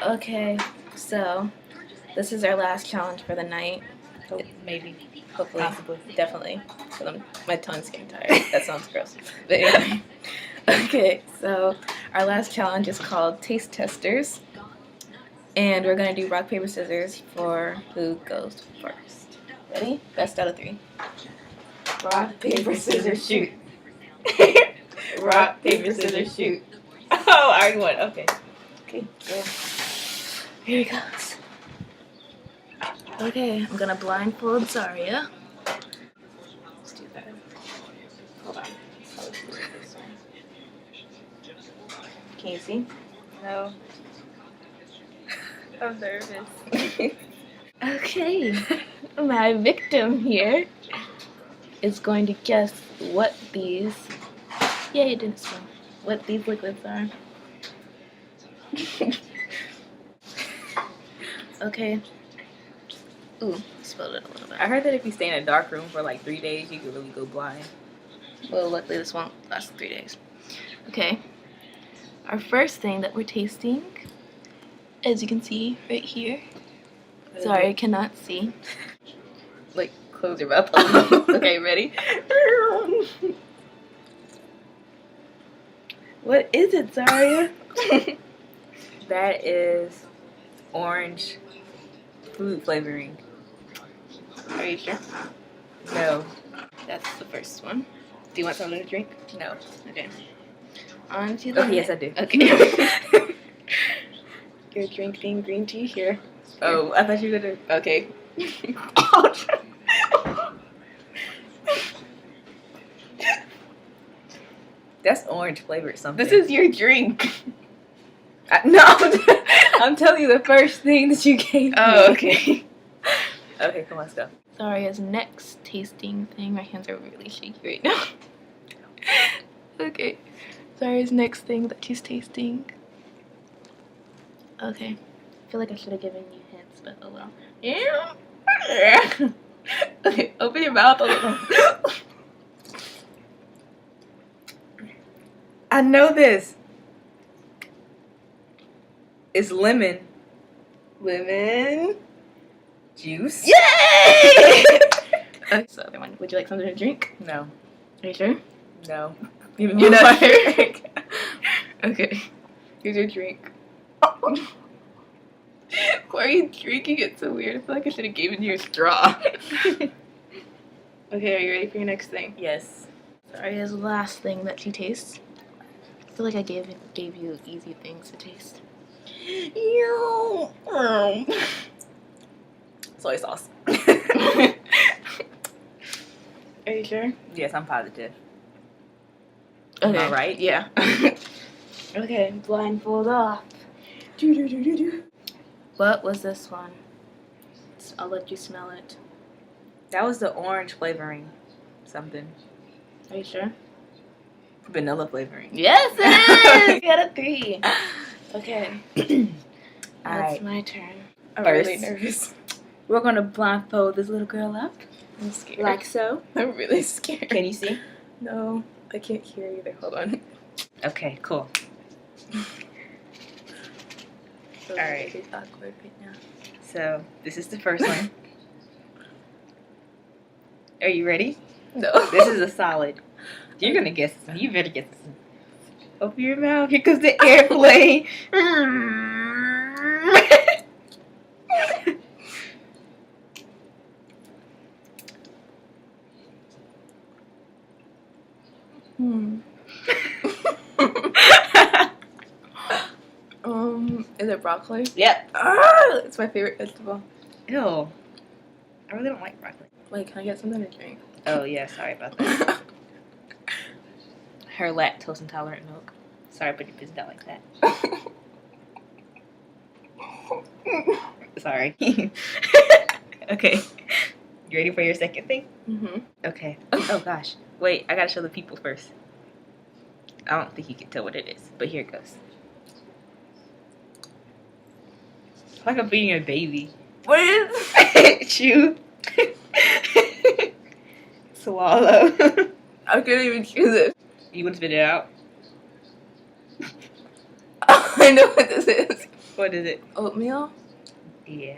Okay, so this is our last challenge for the night. Maybe. Hopefully. Possibly. Definitely. Because my tongue's getting tired. That sounds gross. But anyway. Okay, so our last challenge is called Taste Testers. And we're going to do rock, paper, scissors for who goes first. Ready? Best out of 3. Rock, paper, scissors, shoot. Rock, paper, scissors, shoot. Oh, I already won. Okay. Okay, go. Here he goes. Okay, I'm gonna blindfold Zaria. Let's do that. Hold on. Can you see? No. I'm nervous. Okay, my victim here is going to guess what these. Yeah, it didn't spill. What these liquids are. Okay. Ooh, spilled it a little bit. I heard that if you stay in a dark room for like 3 days, you could really go blind. Well, luckily this won't last 3 days. Okay. Our first thing that we're tasting, as you can see right here. Sorry, I cannot see. Like, close your mouth a little. Okay, ready? What is it, Zaria? That is orange food flavoring. Are you sure? No. That's the first one. Do you want something to drink? No. Okay. On to the Oh, yes, I do. Okay. Your drink being green tea here. Oh, I thought you were gonna. Okay. That's orange flavored something. This is your drink. No, I'm telling you the first thing that you gave me. Oh, okay. Okay, come on, let's go. Zaria's next tasting thing. My hands are really shaky right now. Okay. Zaria's next thing that she's tasting. Okay. I feel like I should have given you hints, but oh well. Yeah. Okay, open your mouth a little. I know this. It's lemon Lemon. juice. Yay! Okay, so other one. Would you like something to drink? No. Are you sure? No. You're not sure? Okay. Here's your drink. Why are you drinking it so weird? I feel like I should have given you a straw. Okay, are you ready for your next thing? Yes. Zaria's last thing that she tastes. I feel like I gave you easy things to taste. Soy sauce. Are you sure? Yes, I'm positive. Okay. Am I right? Yeah. Okay, blindfold off. What was this one? I'll let you smell it. That was the orange flavoring something. Are you sure? Vanilla flavoring. Yes, it is! You got a 3. Okay. That's Alright. my turn. I'm First. really nervous. We're gonna blindfold this little girl up. I'm scared. Like so. I'm really scared. Can you see? No, I can't hear either. Hold on. Okay, cool. So Alright. It's awkward right now. So this is the first one. Are you ready? No. This is a solid. You're gonna guess this one. You better guess this one. Open your mouth. Here comes the airplane. Is it broccoli? Yep. Ah, it's my favorite vegetable. Ew. I really don't like broccoli. Wait, can I get something to drink? Oh yeah, sorry about that. Her lactose intolerant milk. Sorry, but your business out like that. Sorry. Okay. You ready for your second thing? Mm-hmm. Okay. Oh gosh. Wait, I gotta show the people first. I don't think you can tell what it is, but here it goes. It's like I'm feeding a baby. What is it? Chew. Swallow. I can't even choose it. You want to spit it out? I know what this is. What What is it? Oatmeal? Yeah.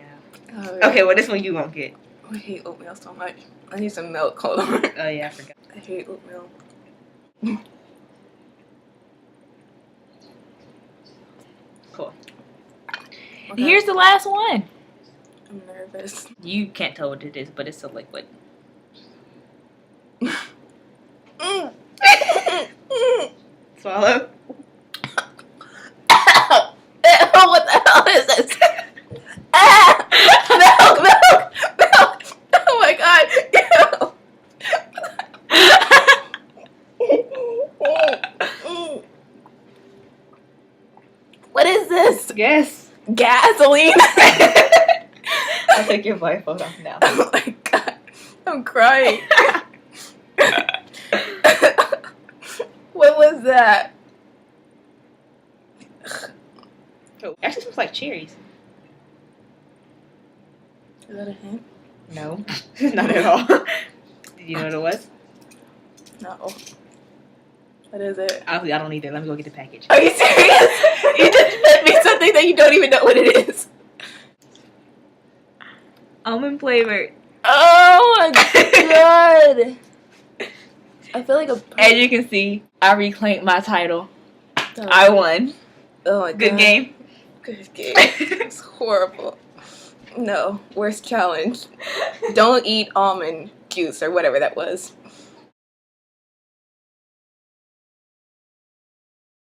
Oh, Okay, well, this one you won't get. I hate oatmeal so much. I need some milk. Hold on. Oh, yeah, I forgot. I hate oatmeal. Cool. Okay. Here's the last one. I'm nervous. You can't tell what it is, but it's a liquid. Swallow. What the hell is this? Milk, milk, milk. Oh my god. What is this? Guess. Gasoline? I'll take your blindfold off now. Oh my god. I'm crying. What was that? Oh, actually smells like cherries. Is that a hint? No, not at all. Did you know what it was? No. What is it? Honestly, I don't either. Let me go get the package. Are you serious? You just fed me something that you don't even know what it is. Almond flavored. Oh my god. I feel like As you can see, I reclaimed my title. I won. Oh my god. Good game. Good game. It's horrible. No, worst challenge. Don't eat almond juice or whatever that was.